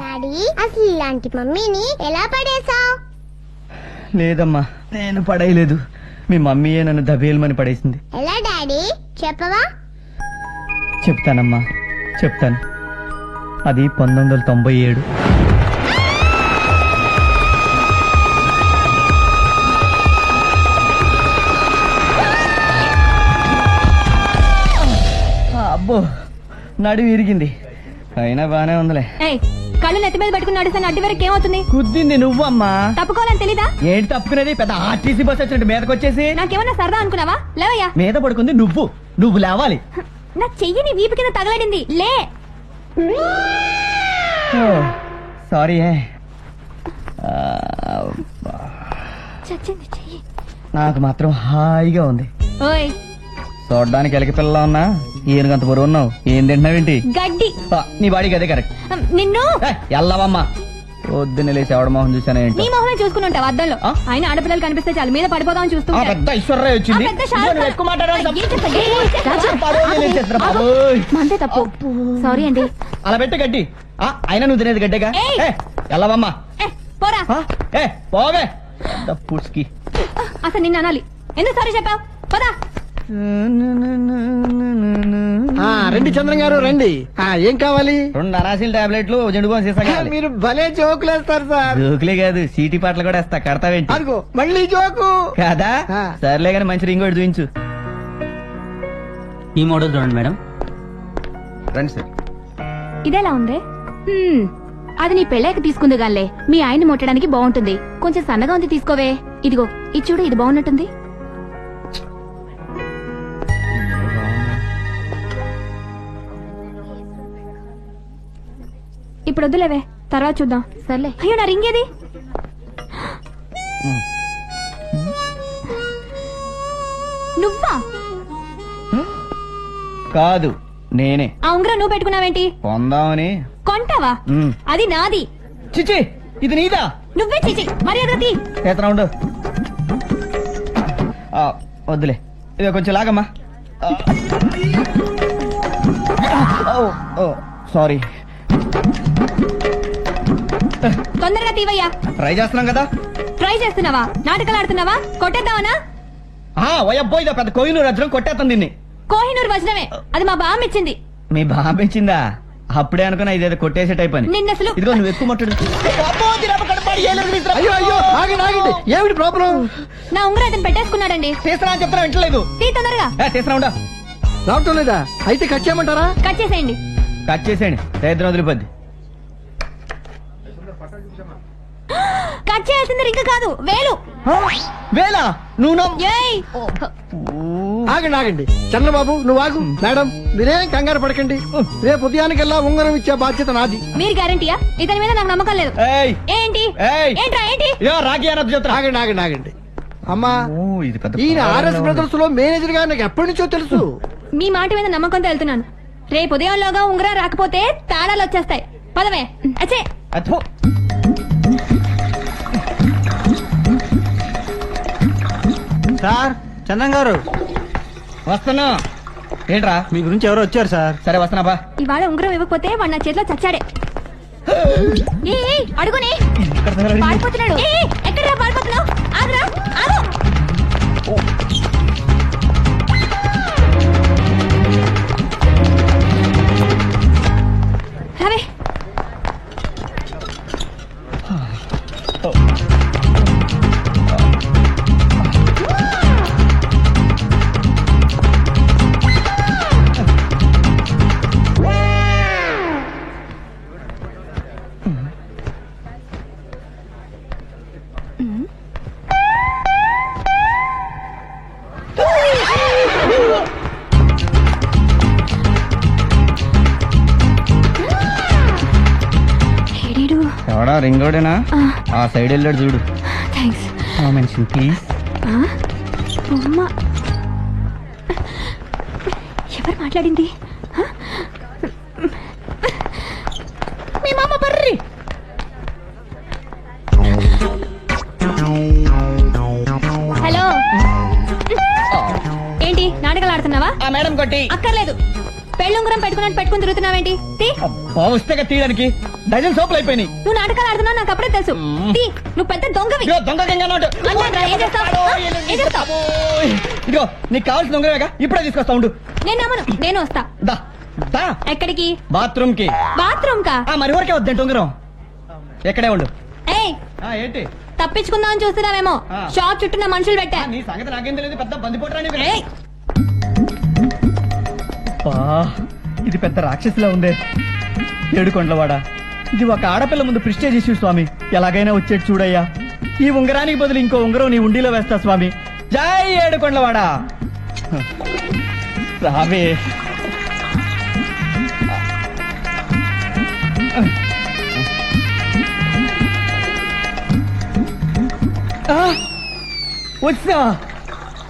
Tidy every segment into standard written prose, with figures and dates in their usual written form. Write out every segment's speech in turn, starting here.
Daddy అసలు ఇలాంటి మమ్మీని ఎలా పడేసావు? లేదమ్మా, నేను పడేయలేదు. మీ మమ్మీయే నన్ను దబేల్మని పడేసింది. ఎలా డాడీ చెప్పవా? చెప్తానమ్మా, చెప్తాను. అది 1997. అబ్బో, నడి విరిగింది. అయినా బానే ఉందిలే. కళ్ళు నెత్తి మీద పెట్టుకుని నడుస్తాను అడ్డి వరకు ఏమవుతుంది? కుద్దింది నువ్వమ్మా. తప్పుకోవాలని తెలీదా? ఏంటి తప్పుకునేది? పెద్ద ఆర్టీసీ బస్ వచ్చినట్టు మీదకి వచ్చేసి. నాకేమన్నా సరదా అనుకున్నావా? లేవయ్యా. మీద పడుకుంది నువ్వు లేవాలి. నా చెయ్యిని వీపు కింద తగలడింది. లే. సారీ. చచ్చింది చెయ్యి. నాకు మాత్రం హాయిగా ఉంది. ఓయ్, చూడ్డానికి ఎలక పిల్ల ఉన్నా ఈయనకంత బరువు ఉన్నావు. ఏం తింటున్నావేంటి? గడ్డి. నీ బాడీకి అదే కరెక్ట్. నిన్ను ఎల్లవమ్మా. పొద్దున్న లేచి ఎవడ మొహం చూసాను ఏంటి? నీ మొహమే చూసుకుని ఉంటావు అద్దంలో. ఆయన ఆడపిల్లలు కనిపిస్తే చాలు మీద పడిపోదామని చూస్తూ పెద్ద ఐశ్వర్య వచ్చింది. మందే తప్పు. సారీ అండి. అలా పెట్టే గడ్డి. అయినా నువ్వు తినేది గడ్డేగా. ఎల్లవమ్మా. పోరా. పోవే పుస్కి. అసలు నిన్ను అనాలి. ఎందుకు సారీ చెప్పావు? పదా. రండి చంద్రం గారు రండి. ఏం కావాలి? 2 అనాసిల్ టాబ్లెట్లు, జెండుబాం సీసా. మీరు భలే జోకులు వేస్తారు సార్. జోకులే కాదు, సీటీ పాటలు కూడా వేస్తా. కడతావేంటి? అదిగో మళ్ళీ జోకు కాదా? సర్లే గాని మంచి రింగ్ ఒకటి చూపించు. ఈ మోడల్ చూడండి మేడం. రండి సార్. ఇదేలా ఉంది? అది నీ పెళ్ళాక తీసుకుంది గాన్లే. మీ ఆయన్ని ముట్టడానికి బాగుంటుంది. కొంచెం సన్నగా ఉంది, తీసుకోవే. ఇదిగో ఇది చూడు, ఇది బాగున్నట్టుంది. ఇప్పుడు వద్దులేవే, తర్వాత చూద్దాం. సర్లే. అయ్యో, నా రింగ్ ఏది? నువ్వా? కాదు, నేనే. ఆ ఉంగరం నువ్వు పెట్టుకున్నావేంటి? పొందామని. కొంటావా? అది నాది. చిచి, ఇది నీదా? నువ్వే చిచి. మర్యాద తీ. చేతనా ఉండు. వద్దులే, ఇది కొంచెం లాగమ్మా. సారీ. తొందరగా తీవయ్యా. ట్రై చేస్తున్నాం కదా. ట్రై చేస్తున్నావా? నాటకాలు ఆడుతున్నావా? కొట్టేద్దామనా? వయబ్బో, ఇదో పెద్ద కోహినూరు వజ్రం. కొట్టేస్తాం దీన్ని. కోహినూరు వజ్రమే. అది మా బామ్మ ఇచ్చింది. మీ బామ్మ ఇచ్చిందా? అప్పుడే అనుకున్నా ఇదేదో కొట్టేసే టైప్ అని. నిన్న అసలు ఇదిగో నువ్వు ఎక్కువ ముట్టడు. అయ్యో అయ్యో, ఆగండి ఆగండి. ఏమిటి ప్రాబ్లం? నా ఉంగరం అతను పెట్టేసుకున్నాడండి. తీస్తున్నా అని చెప్తున్నా, వింటలేదు. తీ తొందరగా. తీస్తున్నా ఉండా. రావటం లేదా? అయితే కట్ చేయమంటారా? కట్ చేసేయండి. కట్ చేసేయండి. రైతు వదిలిపోద్ది. కట్ చేయాల్సింది రింగ్ కాదు, వేలు. వేలా? నువ్వు ఆగండి ఆగండి. చంద్రబాబు నువ్వు ఆగు. మేడం మీరేం కంగారు పడకండి. రేపు ఉదయానికల్లా ఉంగరం ఇచ్చే బాధ్యత నాది. మీరు గ్యారంటీయా? ఇతని మీద నాకు నమ్మకం లేదు. ఏంటి ఏంట్రా ఏంటి? రాగి అని చెప్తా. ఆగండి ఆగండి ఆగండి. అమ్మా, ఈయన ఆర్ఎస్ బ్రదర్స్ లో మేనేజర్ గా నాకు ఎప్పటి నుంచో తెలుసు. మీ మాట మీద నమ్మకంతో వెళ్తున్నాను. రేపు ఉదయంలోగా ఉంగరం రాకపోతే తాళాలు వచ్చేస్తాయి. పదవే. అచ్చే. సార్, చంద్రం గారు వస్తున్నా. ఏంట్రా? మీ గురించి ఎవరో వచ్చారు సార్. సరే వస్తున్నా బా. ఇవాళ ఉంగరం ఇవ్వకపోతే వాడు నా చేతిలో చచ్చాడే. అడుగునే పారిపోతున్నాడు. ఎక్కడరా పారిపోతున్నావు? ఆగురా, ఆగు. అవే ఎవడా? రింగోడేనా? ఆ సైడ్ వెళ్ళాడు చూడు. థ్యాంక్స్. Mention please. ఎవరు మాట్లాడింది? మీ మామ బర్రి. హలో, ఏంటి నాటకాలు ఆడుతున్నావా? ఆ మేడం కొట్టి. అక్కర్లేదు. పెళ్ళుంగరం పెట్టుకున్నట్టు పెట్టుకుని తిరుగుతున్నావేంటి తీ. అబ్బా, వస్తే తీయడానికి డజన్ సోపులు అయిపోయినాయి. నువ్వు నాటకాలు ఆడుతున్నావు నాకు అప్పుడే తెలుసు. తీ, నువ్వు పెద్ద దొంగవి. ఇదిగో దొంగ గంగ నోటు. అన్నా, ఏం చేస్తావ్? ఏం చేస్తావ్? ఇదిగో నీకు కావాల్సిన దొంగవేగా, ఇప్పుడే తీసుకొస్తా ఉండు. నేను నమ్మను, నేను వస్తా. దా దా ఎక్కడికి? బాత్రూమ్ కి. బాత్రూమ్ కా? మరి ఊరికే వద్దంటే ఉంగరం ఎక్కడే ఉండు. ఏయ్, ఏంటి తప్పించుకుందామని చూస్తున్నావేమో. ఆ. షాప్ చుట్టూ నా మనుషులు పెట్టా. నీ సంగతి నాకేం తెలియదు, పెద్ద బందిపోట్రా. ఏయ్, ఇది పెద్ద రాక్షసిలా ఉందే. ఏడుకొండలవాడా, ఇది ఒక ఆడపిల్ల ముందు ప్రిస్టేజ్ ఇష్యూ స్వామి. ఎలాగైనా వచ్చేది చూడయ్యా. ఈ ఉంగరానికి బదులు ఇంకో ఉంగరం నీ ఉండిలో వేస్తా స్వామి. జై ఏడుకొండలవాడా. రావే. వచ్చా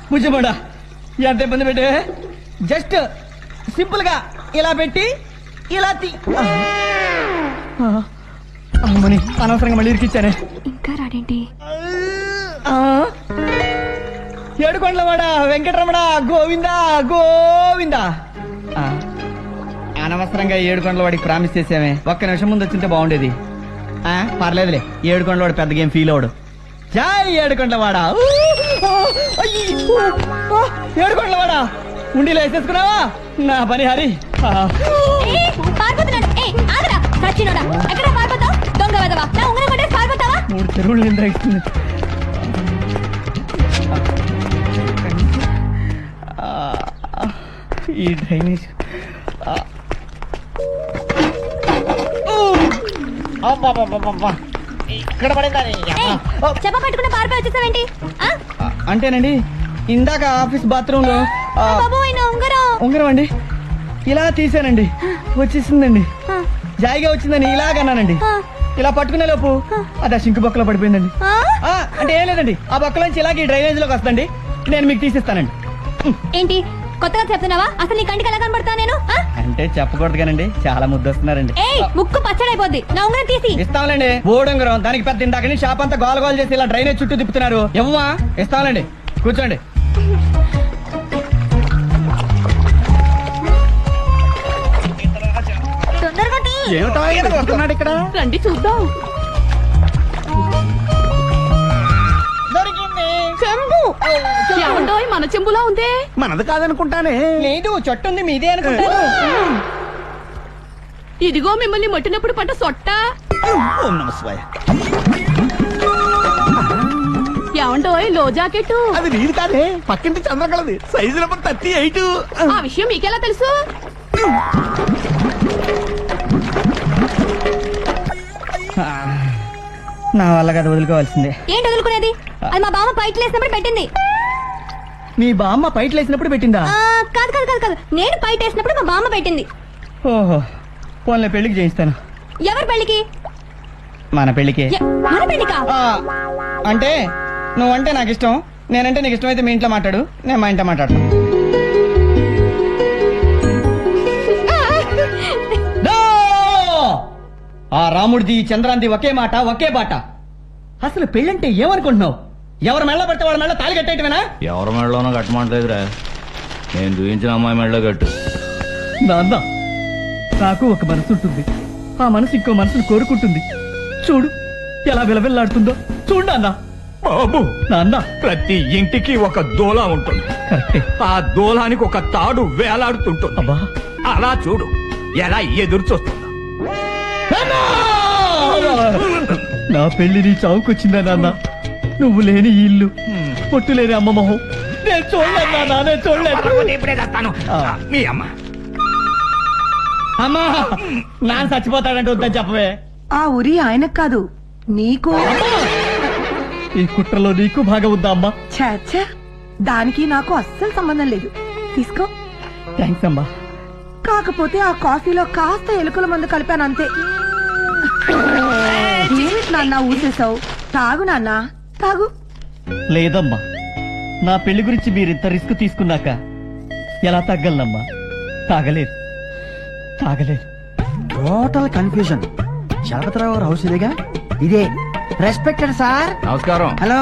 భుజమడా, ఎంత ఇబ్బంది పెట్టే. జస్ట్ సింపుల్ గా ఇలా పెట్టి ఇలా అమ్మని అనవసరంగా మళ్ళీ ఇరికిచ్చానే. ఇంకా రాడేంటి? ఏడుకొండలవాడ వెంకటరమణ గోవిందా గోవిందా. అనవసరంగా ఏడుకొండలవాడికి ప్రామిస్ చేసామే. ఒక్క నిమిషం ముందు వచ్చింటే బాగుండేది. పర్లేదులే, ఏడుకొండలవాడు పెద్దగా ఏం ఫీల్ అవడు. జై ఏడుకొండలవాడ. ఏడుకొండలవాడ ఉండిలో వేసేసుకున్నావా? నా పని హరి. మూడు చెరువులు నిండా ఇస్తుంది. ఈ డ్రైనేజ్ ఇక్కడ పడిందని. చెప్ప పట్టుకున్న పారిపోయి వచ్చేసావేంటి? అంటేనండి, ఇందాక ఆఫీస్ బాత్రూమ్ లో ఉంగరం అండి ఇలా తీసానండి, వచ్చేసిందండి. జాయిగా వచ్చిందని ఇలాగన్నానండి. ఇలా పట్టుకునే లోపు అది ఆ సింకు బొక్కలో పడిపోయిందండి. అంటే ఏం లేదండి, ఆ బొక్కలోంచి ఇలాగ ఈ డ్రైనేజ్ లోకి వస్తుందండి. నేను మీకు తీసిస్తానండి. ఏంటి కొత్తగా చెప్తున్నావా? అసలు నీ కంటికి ఎలా కనబడతా నేను? అంటే చెప్పకూడదు కానండి, చాలా ముద్దు వస్తున్నారండి. ముక్కు పచ్చడైపోద్ది. నా ఉంగరం తీసి ఇస్తాంలేండి. బోడుంగరం దానికి పెద్ద ఇందాకని షాప్ అంతా గోల గోల చేసి ఇలా డ్రైనేజ్ చుట్టూ తిప్పుతున్నారు. ఎవ్వా ఇస్తాంలేండి, కూర్చోండి. ఏమిటో ఇక్కడ రండి చూద్దాం. చెంబు ఏమండో మన చెంబులా ఉందే. మనది కాదనుకుంటానే. లేదు, చెట్టు ఉంది మీదే అనుకుంటాను. ఇదిగో మిమ్మల్ని మట్టినప్పుడు పట్ట సొట్ట. ఓం నమః శివాయ. ఏమండో లో జాకెట్ అది నీది కాదే, పక్కింటి చంద్రకళది. Size number 38. ఆ విషయం మీకెలా తెలుసు? నా వల్ల కదా, వదులుకోవాల్సిందే. ఏంటి వదులుకునేది? అది మా బామ్మ పైట్లు వేసినప్పుడు పెట్టింది. మీ బామ్మ పైట్లు వేసినప్పుడు పెట్టిందా? కాదు కాదు కాదు కాదు, నేను పైట వేసినప్పుడు మా బామ్మ పెట్టింది. ఓహో, పోన్లే, పెళ్లికి చేయిస్తాను. ఎవరి పెళ్లికి? మన పెళ్లికి. మన పెళ్లికా? అంటే నువ్వంటే నాకు ఇష్టం, నేనంటే నీకు ఇష్టమైతే మీ ఇంట్లో మాట్లాడు, నేను మా ఇంట్లో మాట్లాడతాను. ఆ రాముడిది చంద్రాంది ఒకే మాట ఒకే బాట. అసలు పెళ్ళంటే ఏమనుకుంటున్నావు? ఎవరు మెళ్ళ పడితే వాడు మెళ్ళ తాళి కట్టేయటమేనా? ఎవరి మెడలోనో కట్టమంటలేదురా, నేను చూపించిన అమ్మాయి మెడలో కట్టు. నాన్న, నాకు ఒక మనసు ఉంటుంది, ఆ మనసు ఇంకో మనసును కోరుకుంటుంది. చూడు ఎలా విలవిల్లాడుతుందో. చూడు అన్న. బాబు, నాన్న, ప్రతి ఇంటికి ఒక దూల ఉంటుంది. కరెక్టే. ఆ దూలానికి ఒక తాడు వేలాడుతుంటుంది. అబ్బా, అలా చూడు ఎలా ఎదురు చూస్తుందా. నా పెళ్లి నీ చావుకొచ్చిందా నాన్న? నువ్వు లేని ఈ ఇల్లు, పొట్టు లేని అమ్మ మొహం నేను చూడలేదు నాన్న, నేను చూడలేదు. ఇప్పుడే చేస్తాను. మీ అమ్మ అమ్మా, నాన్న చచ్చిపోతాడంటే వద్దని చెప్పవే. ఆ ఉరి ఆయనకు కాదు, నీకు. ఈ కుట్రలో నీకు భాగం ఉందా అమ్మా? ఛ, దానికి నాకు అస్సలు సంబంధం లేదు. తీసుకో. థ్యాంక్స్ అమ్మా. కాకపోతే ఆ కాఫీలో కాస్త ఎలుకల మందు కలిపాను అంతే. ఏమిటి నాన్న ఊసేసావు? తాగు నాన్న, తాగు. లేదమ్మా, నా పెళ్లి గురించి మీరింత రిస్క్ తీసుకున్నాక ఎలా తగ్గలనమ్మా? తాగలేదు. Total confusion. చలపతిరావు గారు హౌస్ ఇదేగా? ఇదే. Respected sir. నమస్కారం. హలో.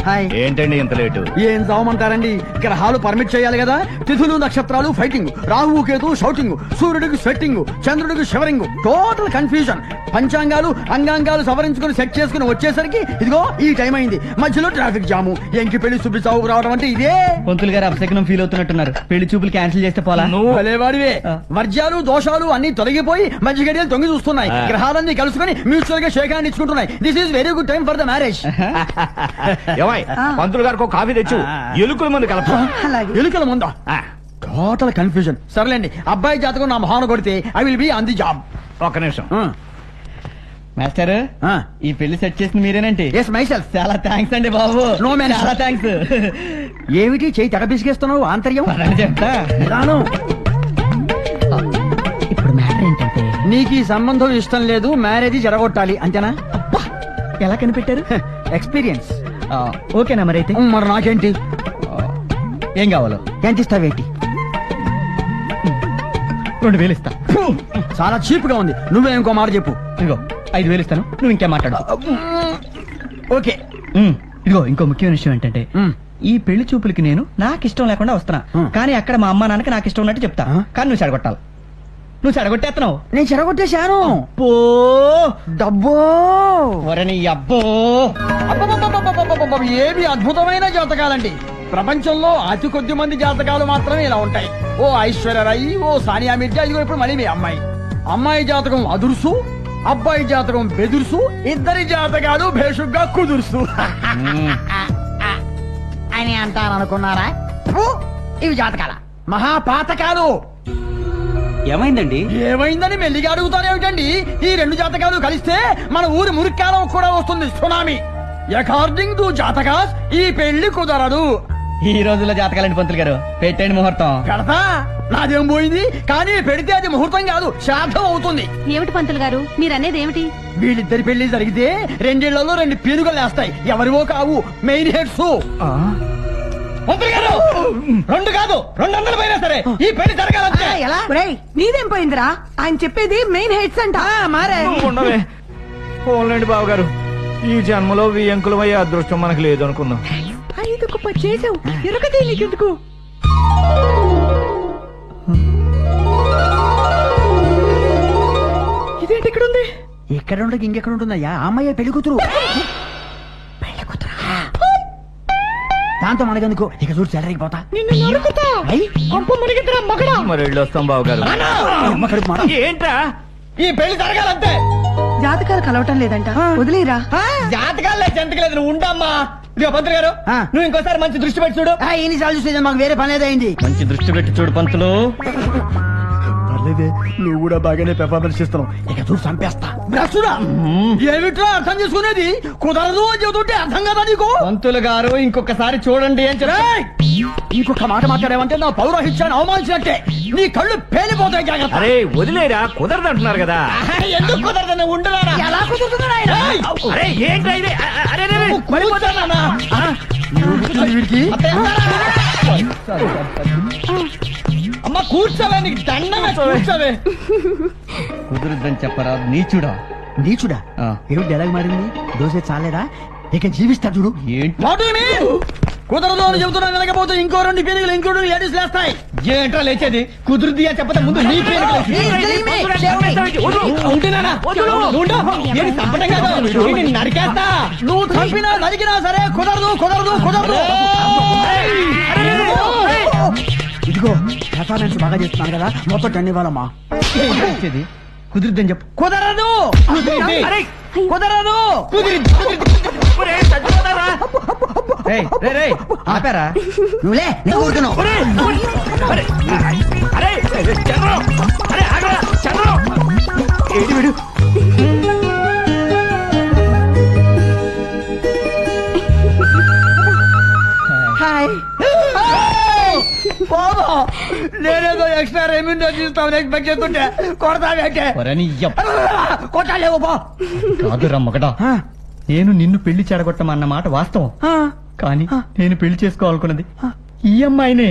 హాయ్. ఏంటండి ఇంత లేటు? ఏం చావమంటారండి, గ్రహాలు పర్మిట్ చేయాలి కదా. తిథులు నక్షత్రాలు ఫైటింగ్, రాహువు కేతు షౌటింగ్, సూర్యుడికి స్వెట్టింగ్, చంద్రుడికి షవరింగ్, టోటల్ కన్ఫ్యూజన్. పంచాంగాలు అంగాంగాలు సవరించుకుని సెట్ చేసుకుని వచ్చేసరికి ఇదిగో ఈ టైం అయింది. మధ్యలో ట్రాఫిక్ జాము. ఎంకి పెళ్లి చూపి చావుకు రావడం అంటే ఇదే. పంతులు గారు అపశకునం ఫీల్ అవుతున్నట్టున్నారు. పెళ్లి చూపులు క్యాన్సిల్ చేస్తే పోలా? నువ్వు భలేవాడివే. వర్జ్యాలు దోషాలు అన్ని తొలగిపోయి మంచి గడియలు తొంగి చూస్తున్నాయి. గ్రహాలన్నీ కలుసుకుని మ్యూచువల్ గా షేక్ హ్యాండ్ ఇచ్చుకుంటున్నాయి. This is very good time for the marriage. ఏమై పంతులు గారికి ఒక కాఫీ తెచ్చు. ఎలుకల మంది కలప. అలాగే. ఎలుకల ముందా? Total confusion. సర్లేండి, అబ్బాయి జాతకం నా మొహాన కొడితే I will be on the job. ఒక్క నిమిషం. మాస్టర్, ఈ పెళ్లి సెట్ చేసింది మీరేనంటే? Yes myself. చాలా థ్యాంక్స్ అండి బాబు. No man. చాలా థ్యాంక్స్. ఏమిటి చేయి తెగ పిసికేస్తున్నావు? ఆంతర్యం చెప్తా. రాను. ఇప్పుడు మ్యాటర్ ఏంటంటే, నీకు ఈ సంబంధం ఇష్టం లేదు, మ్యారేజ్ జరగొట్టాలి అంతేనా? ఎలా కనిపెట్టారు? ఎక్స్పీరియన్స్. ఓకేనా మరి అయితే? మరి నాకేంటి? ఏం కావాలో? ఎంత ఇస్తావేంటి? 2000 ఇస్తా. చాలా చీప్ గా ఉంది. నువ్వే ఇంకో మాట చెప్పు. ఇదిగో 5000 ఇస్తాను, నువ్వు ఇంకేం మాట్లాడు. ఓకే. ఇదిగో ఇంకో ముఖ్యమైన విషయం ఏంటంటే, ఈ పెళ్లి చూపులకి నేను నాకు ఇష్టం లేకుండా వస్తున్నా, కానీ అక్కడ మా అమ్మ నాన్నకి నాకు ఇష్టం ఉన్నట్టు చెప్తా. కానీ నువ్వు చెడగొట్టాలి. నువ్వు చెడగొట్టేస్తున్నావు. నేను చెడగొట్టేశాను. పో డబ్బో. వరని అబ్బో. అబ్బబ్బబ్బబ్బబ్బబ్బబ్బబ్బ, ఏవి అద్భుతమైన జాతకాలండి. ప్రపంచంలో అతి కొద్ది మంది జాతకాలు మాత్రమే ఇలా ఉంటాయి. ఓ ఐశ్వర్యరాయ్, ఓ సానియా మిర్జా, ఇదిగో ఇప్పుడు మళ్ళీ మీ అమ్మాయి. అమ్మాయి జాతకం అదుర్సు, అబ్బాయి జాతకం బెదుర్సు, ఇద్దరి జాతకాలు భేషుగ్గా కుదుర్సు అని అంటారనుకున్నారా? ఇవి జాతకాల మహాపాతకాలు. ఏమైందండి? ఏమైందని మెల్లిగా అడుగుతారేమిటండి? ఈ రెండు జాతకాలు కలిస్తే మన ఊరి మురికాలం కూడా వస్తుంది, సునామీ. అకార్డింగ్ టు జాతకాస్ ఈ పెళ్లి కుదరదు. ఈ రోజుల్లో జాతకాలండి పంతులు గారు. పెట్టండి ముహూర్తం. పెడతా, నాదేం పోయింది. కానీ పెడితే అది ముహూర్తం కాదు, శ్రాద్ధం అవుతుంది. ఏమిటి పంతులు గారు మీరనేది ఏమిటి? వీళ్ళిద్దరి పెళ్లి జరిగితే 2 ఏళ్లలో 2 పీనుగలు వేస్తాయి. ఎవరివో కావు, మెయిన్ హెడ్స్. పంతులు గారు 2 కాదు 200 పోయినా సరే ఈ పెళ్లి జరగాలంటే. ఒరేయ్, నీదేం పోయిందిరా? ఆయన చెప్పేది మెయిన్ హెడ్స్ అంట. మారే ఉండవే. పోన్లేండి బాబు గారు, ఈ జన్మలో వియంకులమయ్యే అదృష్టం మనకు లేదు అనుకున్నాం. 5 చేసావు, ఎరగదే నీకెందుకు? ఇదేంటి ఇక్కడ ఉంది? ఇక్కడ ఉండక ఇంకెక్కడ ఉంటుందయ్యా? అమ్మాయి పెళ్లి కూతురు. దాంతో మనకెందుకు? ఇక చూడు చెడరిగిపోతా. మరి వెళ్ళి వస్తాం బాబు గారు. ఏంట్రా? ఈ పెళ్లి జరగాలంతే. జాతకాలు కలవటం లేదంట, వదిలేరా. జాతకాలు లేదు, జంతకలేదు. నువ్వు ఉండమ్మా. ఇదిగో పంతులు గారు, నువ్వు ఇంకోసారి మంచి దృష్టి పెట్టి చూడు. ఎన్నిసార్లు చూసేది, మాకు వేరే పని ఏదైంది. మంచి దృష్టి పెట్టి చూడు పంతులు. పర్లేదే, నువ్వు కూడా బాగానే పెర్ఫార్మెన్స్ చేస్తున్నావు. ఇక చూడు చంపేస్తా. ఏమిట్రా అర్థం చేసుకునేది? కుదరదు అని చెబుతుంటే అర్థం కదా నీకు? పంతులు గారు ఇంకొకసారి చూడండి అని చెప్పి ఇంకొక మాట మాట్లాడావంటే నా పౌరోహిత్యాన్ని అవమానించినట్టే. నీ కళ్ళు పేలిపోతాయి, జాగ్రత్త. అరే వదిలేరా, కుదరదు అంటున్నారు కదా. ఎందుకు కుదరదని ఉండరా? ఎలా కుదురుతుందా? అరే ఏంట్రా ఇది? అరే వీడికి అమ్మ కూర్చోవే, నీకు దండంగా కూర్చోవే. కుదురుద్దని చెప్పరా నీచుడా. నీచుడా? ఏమిటి డైలాగ్ మారింది? దోశ చాలేదా? ఇక జీవిస్తా చూడు. కుదరదు అని చెబుతున్నా, వెళ్ళకపోతే ఇంకో 2 పీనుగులు ఇంక్లూడింగ్ లేడీస్ లేస్తాయి. ఏంట్రా లేచేది? కుదురుది అని చెప్పతే ముందు నీ నరికేస్తా. నువ్వు చంపినా నరికినా సరే కుదరదు కుదరదు కుదరదు. ఇదిగో పెర్ఫార్మెన్స్ బాగా చేస్తున్నాను కదా, మొత్తం 10 ఇవ్వాలమ్మా. కుదురుద్దని చెప్పు. కుదరదు కుదరదు. ఆపారా? నువ్వులే, నేను ఊరుకున్నావు. వీడు హాయ్. నేనేదో ఎక్స్ట్రా రెమ్యూనరేషన్ ఇస్తామని ఎక్స్పెక్ట్ చేస్తుంటే కొడతావేంటే? కొట్టాలేవు బా. కాదురా మగడా, నేను నిన్ను పెళ్లి చెడగొట్టమన్న మాట వాస్తవం. కానీ నేను పెళ్లి చేసుకోవాలనుకున్నది ఈ అమ్మాయినే.